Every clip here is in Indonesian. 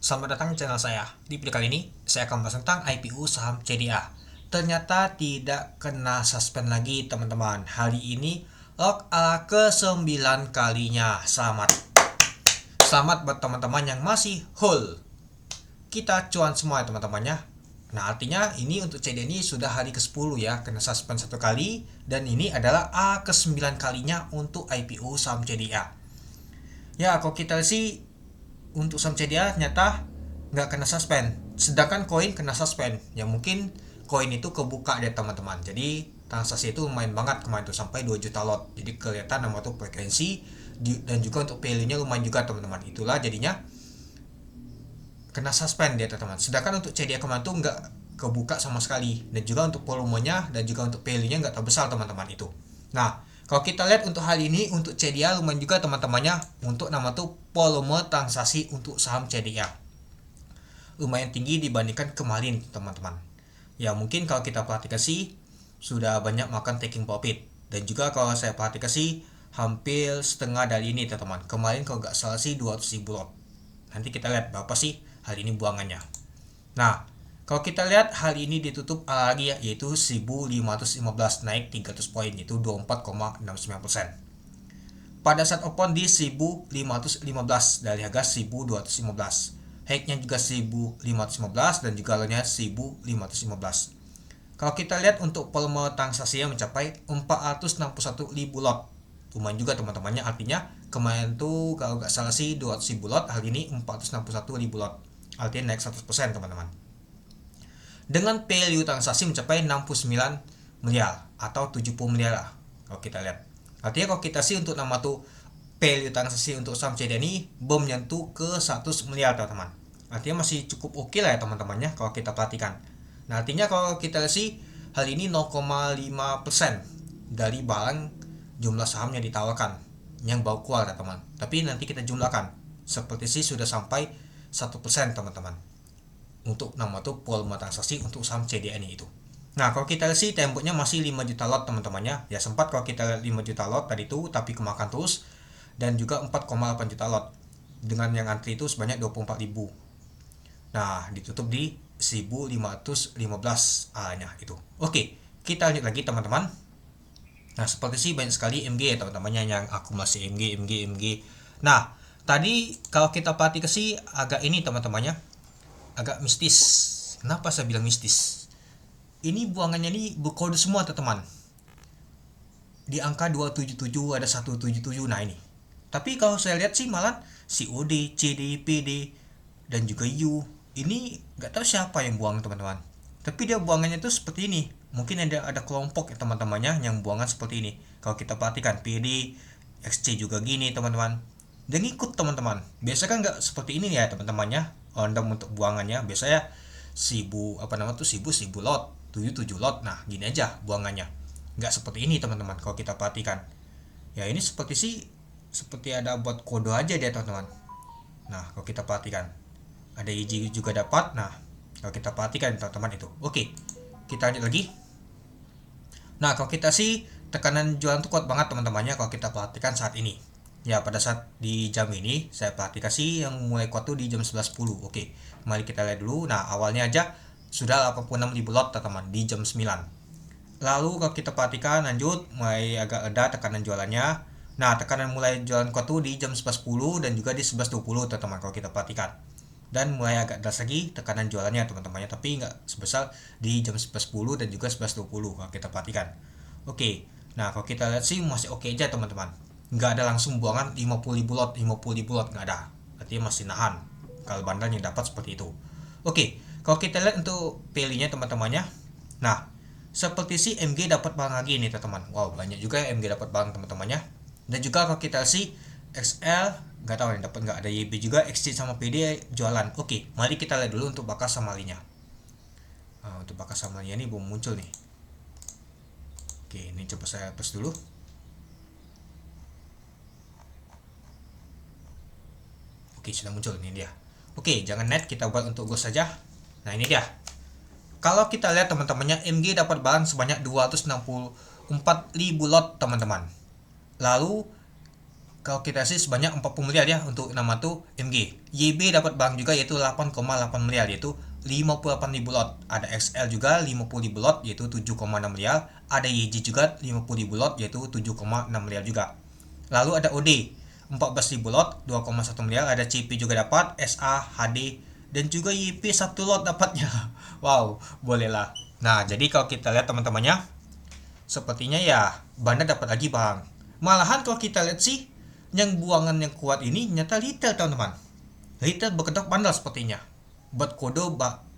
Selamat datang di channel saya. Di video kali ini, saya akan membahas tentang IPO saham CDA. Ternyata tidak kena suspend lagi teman-teman. Hari ini log ke-9 kalinya. Selamat. Selamat buat teman-teman yang masih hold. Kita cuan semua ya teman-temannya. Nah artinya ini untuk CDA ini sudah hari ke-10 ya, kena suspend satu kali. Dan ini adalah ke-9 kalinya untuk IPO saham CDA. Ya kalau kita sih untuk saham CDA ternyata nggak kena suspend, sedangkan koin kena suspend. Ya mungkin koin itu kebuka deh teman-teman, jadi transaksi itu lumayan banget kemarin tuh sampai 2 juta lot, jadi kelihatan nama tuh frekuensi dan juga untuk value-nya lumayan juga teman-teman. Itulah jadinya kena suspend dia teman-teman, sedangkan untuk CDA kemarin tuh nggak kebuka sama sekali, dan juga untuk volumenya dan juga untuk value-nya nggak terbesar teman-teman itu. Nah kalau kita lihat untuk hal ini untuk CDA lumayan juga teman-temannya, untuk nama tuh volume transaksi untuk saham CDA lumayan tinggi dibandingkan kemarin teman-teman. Ya mungkin kalau kita perhatikan sih sudah banyak makan taking profit, dan juga kalau saya perhatikan sih hampir setengah dari ini teman-teman. Kemarin kalau nggak salah sih 200.000 lot. Nanti kita lihat berapa sih hari ini buangannya. Nah kalau kita lihat hari ini ditutup lagi ya, yaitu 1515 naik 300 poin, yaitu 24,69%. Pada saat open di 1515 dari harga 1215. High-nya juga 1515 dan juga low-nya 1515. Kalau kita lihat untuk volume transaksinya mencapai 461.000 lot. Lumayan juga teman-temannya, artinya kemarin tuh kalau nggak salah sih 200.000 lot, hari ini 461.000 lot. Artinya naik 100% teman-teman. Dengan value transaksi mencapai 69 miliar atau 70 miliar lah kalau kita lihat. Artinya kalau kita sih untuk nama tuh value transaksi untuk saham CDA ini belum nyentuh ke 100 miliar teman-teman. Artinya masih cukup oke lah ya teman-temannya kalau kita perhatikan. Nah artinya kalau kita lihat sih hal ini 0,5% dari barang jumlah saham yang ditawarkan yang baru keluar ya teman. Tapi nanti kita jumlahkan, seperti sih sudah sampai 1% teman-teman untuk nama tuh volume transaksi untuk saham CDA ini itu. Nah kalau kita lihat sih temboknya masih 5 juta lot teman-temannya. Ya sempat kalau kita lihat 5 juta lot tadi itu, tapi kemakan terus. Dan juga 4,8 juta lot dengan yang antri itu sebanyak 24.000. Nah ditutup di 1515 nya itu. Oke, kita lanjut lagi teman-teman. Nah seperti sih banyak sekali MG ya teman-temannya yang akumulasi MG. Nah tadi kalau kita perhatikan sih agak ini teman-temannya, agak mistis. Kenapa saya bilang mistis? Ini buangannya ini berkode semua teman-teman. Di angka 277 ada 177. Nah ini. Tapi kalau saya lihat sih malah COD, CD, PD dan juga U. Ini nggak tahu siapa yang buang teman-teman. Tapi dia buangannya tuh seperti ini. Mungkin ada kelompok ya teman-temannya yang buangan seperti ini. Kalau kita perhatikan PD, XC juga gini teman-teman. Dan ikut teman-teman. Biasa kan nggak seperti ini ya teman-temannya. Untuk buangannya biasanya 1000 lot, 77 lot. Nah gini aja buangannya, nggak seperti ini teman-teman kalau kita perhatikan. Ya ini seperti ada buat kode aja dia teman-teman. Nah kalau kita perhatikan ada IJ juga dapat. Nah kalau kita perhatikan teman-teman itu. Oke, kita lanjut lagi. Nah kalau kita sih tekanan jualan tuh kuat banget teman-temannya kalau kita perhatikan saat ini. Ya pada saat di jam ini saya perhatikan sih yang mulai kuat tuh di jam 11.10. Oke, mari kita lihat dulu. Nah awalnya aja sudah 86.000 lot teman-teman di jam 9. Lalu kalau kita perhatikan lanjut mulai agak reda tekanan jualannya. Nah tekanan mulai jualan kuat tuh di jam 11.10 dan juga di 11.20 teman-teman kalau kita perhatikan. Dan mulai agak deras lagi tekanan jualannya teman-temannya, tapi nggak sebesar di jam 11.10 dan juga 11.20 kalau kita perhatikan. Oke, nah kalau kita lihat sih masih oke aja teman-teman. Nggak ada langsung buangan 50.000 lot, nggak ada. Artinya masih nahan kalau bandar yang dapat seperti itu. Oke, kalau kita lihat untuk value-nya teman-temannya. Nah, seperti si MG dapat barang lagi nih teman-teman. Wow, banyak juga ya MG dapat barang teman-temannya. Dan juga kalau kita sih XL nggak tahu yang dapat nggak, ada YB juga, XC sama PD jualan. Oke, mari kita lihat dulu untuk bakas samalinya. Untuk bakas samalinya ini belum muncul nih. Oke, ini coba saya hapus dulu. Oke, sudah muncul, ini dia. Oke, jangan net, kita buat untuk ghost saja. Nah ini dia. Kalau kita lihat teman-temannya, MG dapat barang sebanyak 264.000 lot teman-teman. Lalu kalau kita sih sebanyak 40 miliar ya untuk nama tuh MG. YB dapat bank juga yaitu 8,8 miliar yaitu 58 ribu lot. Ada XL juga 50 ribu lot yaitu 7,6 miliar. Ada YJ juga 50 ribu lot yaitu 7,6 miliar juga. Lalu ada OD 14 ribu lot 2,1 miliar. Ada CP juga dapat, SA, HD dan juga YP 1 lot dapatnya. Wow, bolehlah. Nah, jadi kalau kita lihat teman-temannya, sepertinya ya Banda dapat lagi bang. Malahan kalau kita lihat sih, yang buangan yang kuat ini nyata retail teman-teman. Retail berkedok bandal sepertinya. Buat kode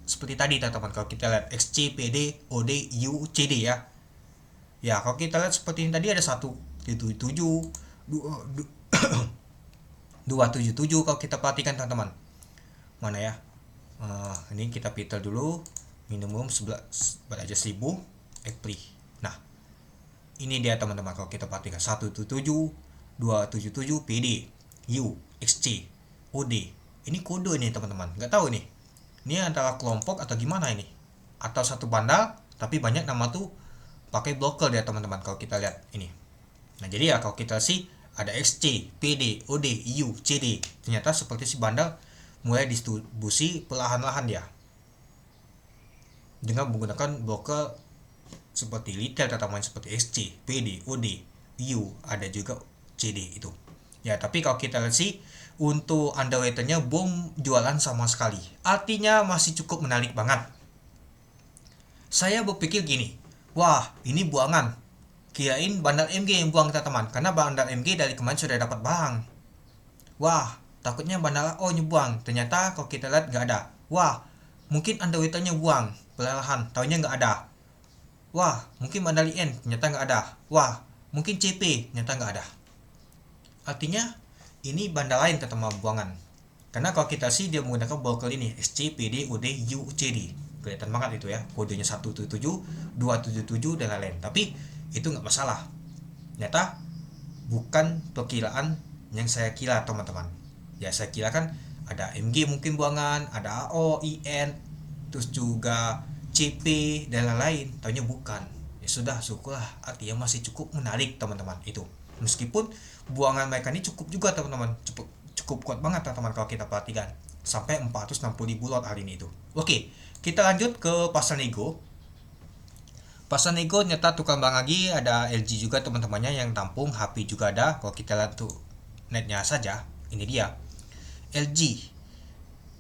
seperti tadi teman-teman. Kalau kita lihat XC, PD, OD, U, CD ya. Ya kalau kita lihat seperti ini tadi ada 177, 277 kalau kita perhatikan teman-teman. Mana ya? Ini kita filter dulu. Minimum 11 aja 1000 Epri. Nah, ini dia teman-teman kalau kita perhatikan 177 277 PD U XC OD. Ini kode ini teman-teman, nggak tahu nih ini antara kelompok atau gimana ini, atau satu bandal tapi banyak nama tuh pakai blocker dia teman-teman kalau kita lihat ini. Nah jadi ya kalau kita sih ada XC PD OD U CD, ternyata seperti si bandal mulai distribusi perlahan-lahan ya dengan menggunakan blocker seperti retail teman-teman, seperti XC PD OD U, ada juga CD itu ya. Tapi kalau kita lihat sih untuk underwriternya belum jualan sama sekali, artinya masih cukup menarik banget. Saya berpikir gini, wah ini buangan, kirain bandar MG yang buang teman-teman, karena bandar MG dari kemarin sudah dapat barang. Wah takutnya bandar O buang, ternyata kalau kita lihat nggak ada. Wah mungkin underwriternya buang perlahan, tahunya nggak ada. Wah mungkin bandar IN, ternyata nggak ada. Wah mungkin CP, ternyata nggak ada. Artinya ini bandar lain teman buangan, karena kalau kita sih dia menggunakan broker ini SC, PD, OD, U, CD, kelihatan banget itu ya, kodenya 177 277 dan lain-lain. Tapi itu nggak masalah, ternyata bukan perkiraan yang saya kira teman-teman ya. Saya kira kan ada MG mungkin buangan, ada AO, IN, terus juga CP dan lain-lain, tahunya bukan. Ya sudah, syukurlah, artinya masih cukup menarik teman-teman itu. Meskipun buangan mereka ini cukup juga teman-teman, cukup kuat banget teman-teman kalau kita perhatikan, sampai 460 ribu lot hari ini itu. Oke, kita lanjut ke pasar nego. Pasar nego nyata tukang bang lagi, ada LG juga teman-temannya yang tampung, HP juga ada. Kalau kita lihat tuh netnya saja, ini dia LG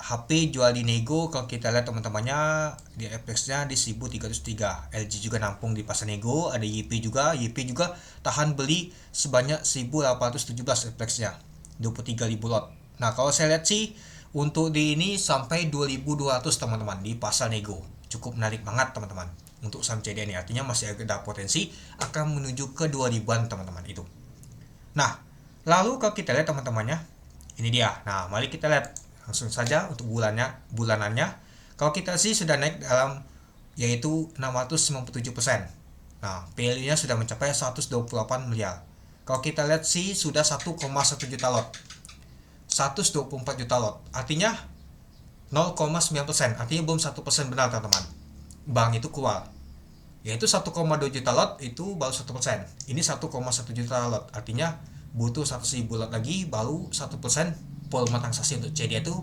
HP jual di nego. Kalau kita lihat teman-temannya di FX-nya di 1303. LG juga nampung di pasar nego. Ada YP juga. YP juga tahan beli sebanyak 1817 FX-nya, 23.000 lot. Nah kalau saya lihat sih untuk di ini sampai 2200 teman-teman di pasar nego. Cukup menarik banget teman-teman untuk saham CDA ini. Artinya masih ada potensi akan menuju ke 2000-an teman-teman itu. Nah lalu kalau kita lihat teman-temannya, ini dia. Nah mari kita lihat langsung saja untuk bulanannya. Kalau kita sih sudah naik dalam yaitu 697%. Nah PL-nya sudah mencapai 128 miliar. Kalau kita lihat sih sudah 1,1 juta lot, 124 juta lot, artinya 0,9%, artinya belum 1% benar teman-teman. Bank itu keluar yaitu 1,2 juta lot, itu baru 1%. Ini 1,1 juta lot, artinya butuh 100.000 lot lagi baru 1% volume transaksi untuk CDA itu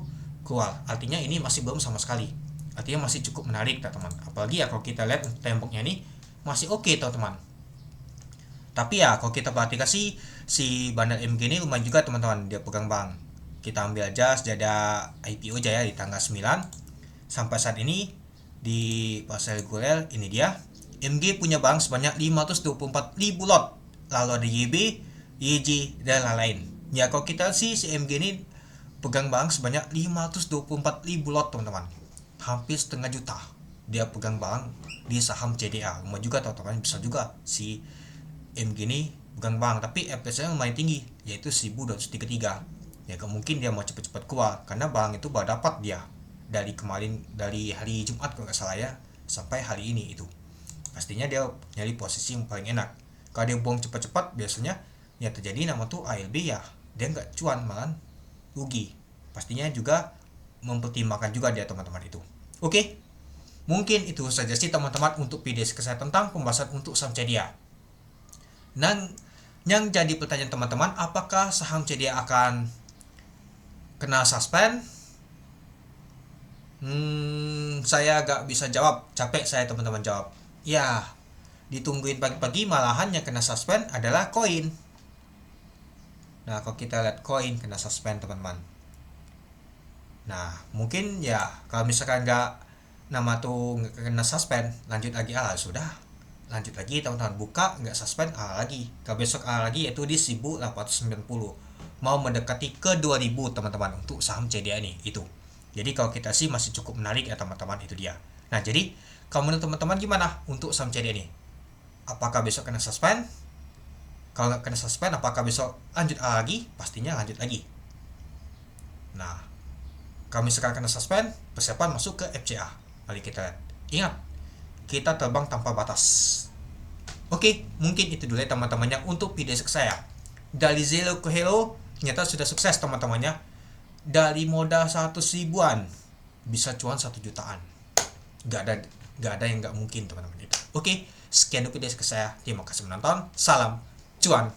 keluar. Artinya ini masih belum sama sekali, artinya masih cukup menarik teman-teman. Apalagi ya kalau kita lihat temboknya ini masih oke teman-teman. Tapi ya kalau kita perhatikan sih si bandar MG ini lumayan juga teman-teman, dia pegang bank. Kita ambil aja sejada IPO aja ya di tanggal 9 sampai saat ini di pasar reguler. Ini dia MG punya bank sebanyak 524.000 lot, lalu ada YB, YJ dan lain-lain. Ya kalau kita sih si MG ini pegang bank sebanyak 524.000 lot teman-teman, hampir setengah juta dia pegang bank di saham CDA. Lumayan juga teman-teman, bisa juga si MG ini pegang bank, tapi FPS-nya lumayan tinggi yaitu 1233 ya. Mungkin dia mau cepat-cepat keluar karena bank itu baru dapat dia dari kemarin, dari hari Jumat kalau nggak salah ya, sampai hari ini itu. Pastinya dia nyari posisi yang paling enak. Kalau dia buang cepat-cepat biasanya ya terjadi nama tuh ALB ya, dia nggak cuan malah rugi. Pastinya juga mempertimbangkan juga dia teman-teman itu. Oke, mungkin itu saja sih teman-teman untuk video saya tentang pembahasan untuk saham CDA. Dan Yang jadi pertanyaan teman-teman, apakah saham CDA akan kena suspend? Saya gak bisa jawab, capek saya teman-teman jawab. Ya, ditungguin pagi-pagi, malahan yang kena suspend adalah koin. Nah, kalau kita lihat koin kena suspend teman-teman. Nah, mungkin ya kalau misalkan nggak nama tuh nggak kena suspend, lanjut lagi sudah. Lanjut lagi teman-teman, buka nggak suspend lagi. Kalau besok lagi yaitu di 1890. Mau mendekati ke 2000 teman-teman untuk saham CDA ini itu. Jadi kalau kita sih masih cukup menarik ya teman-teman, itu dia. Nah, jadi kalau menurut teman-teman gimana untuk saham CDA ini? Apakah besok kena suspend? Kalau nggak kena suspend, apakah besok lanjut lagi? Pastinya lanjut lagi. Nah, kalau misalkan kena suspend, persiapan masuk ke FCA. Mari kita lihat. Ingat, kita terbang tanpa batas. Oke, mungkin itu dulu ya teman-temannya untuk video saya. Dari zero ke hero, ternyata sudah sukses teman-temannya. Dari modal 100 ribuan, bisa cuan 1 jutaan. Gak ada yang gak mungkin teman-teman itu. Oke, sekian dulu video saya. Terima kasih menonton. Salam cuan.